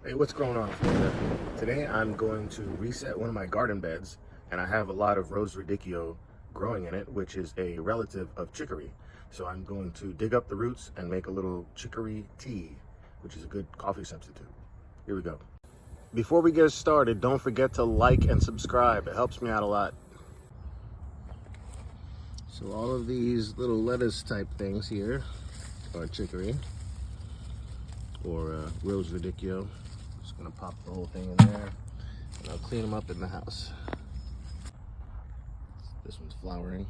Hey, what's going on, Florida? Today I'm going to reset one of my garden beds, and I have a lot of rose radicchio growing in it, which is a relative of chicory. So I'm going to dig up the roots and make a little chicory tea, which is a good coffee substitute. Here we go. Before we get started, don't forget to like and subscribe. It helps me out a lot. So all of these little lettuce type things here are chicory or rose radicchio. Just gonna pop the whole thing in there and I'll clean them up in the house. This one's flowering.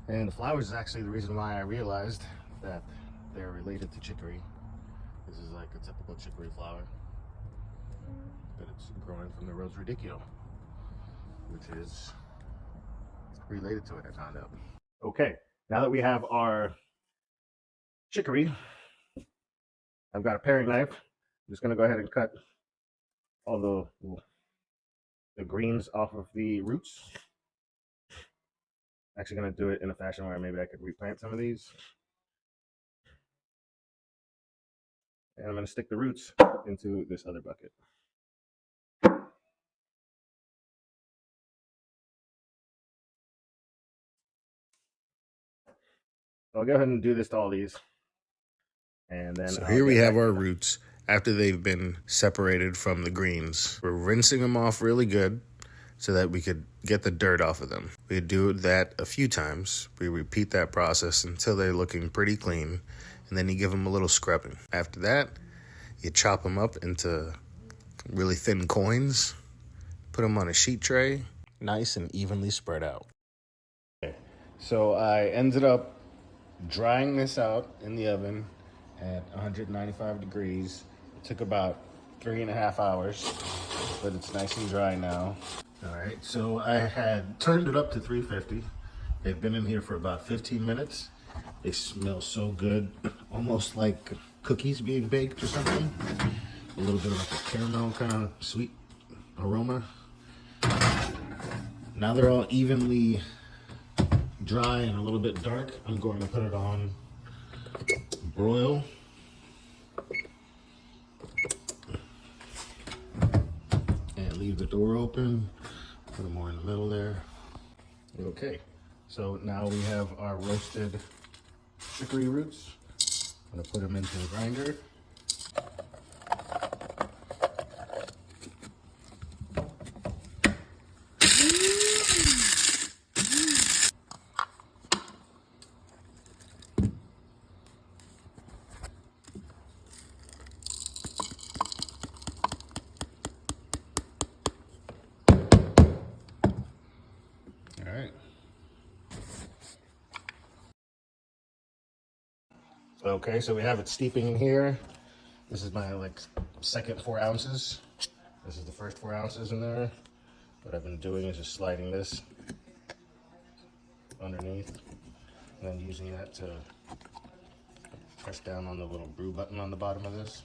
And the flowers is actually the reason why I realized that they're related to chicory. This is like a typical chicory flower, but it's growing from the rose radicchio, which is related to it, I found out. Okay, now that we have our chicory, I've got a paring knife. I'm just gonna go ahead and cut all the greens off of the roots. Actually gonna do it in a fashion where maybe I could replant some of these. And I'm gonna stick the roots into this other bucket. So I'll go ahead and do this to all these. And then So here we have our roots after they've been separated from the greens. We're rinsing them off really good so that we could get the dirt off of them. We do that a few times. We repeat that process until they're looking pretty clean, and then you give them a little scrubbing. After that, you chop them up into really thin coins, put them on a sheet tray, nice and evenly spread out. Okay. So I ended up drying this out in the oven at 195 degrees. It took about 3.5 hours, but it's nice and dry now. All right, so I had turned it up to 350. They've been in here for about 15 minutes. They smell so good, almost like cookies being baked or something. A little bit of like a caramel kind of sweet aroma. Now they're all evenly dry and a little bit dark. I'm going to put it on broil. And leave the door open. Put them more in the middle there. Okay, so now we have our roasted chicory roots. I'm gonna put them into the grinder. All right. Okay, so we have it steeping in here. This is my second 4 ounces. This is the first 4 ounces in there. What I've been doing is just sliding this underneath and then using that to press down on the little brew button on the bottom of this.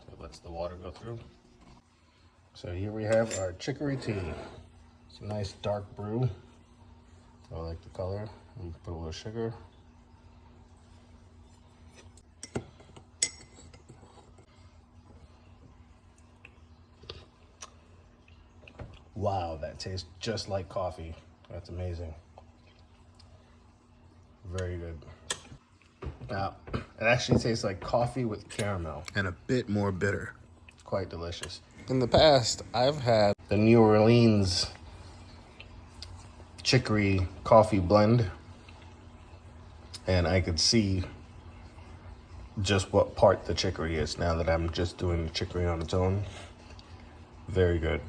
So it lets the water go through. So here we have our chicory tea. It's a nice dark brew. I like the color. And put a little sugar. Wow, that tastes just like coffee. That's amazing. Very good. Now, it actually tastes like coffee with caramel. And a bit more bitter. Quite delicious. In the past, I've had The New Orleans chicory coffee blend, and I could see just what part the chicory is now that I'm just doing the chicory on its own. Very good.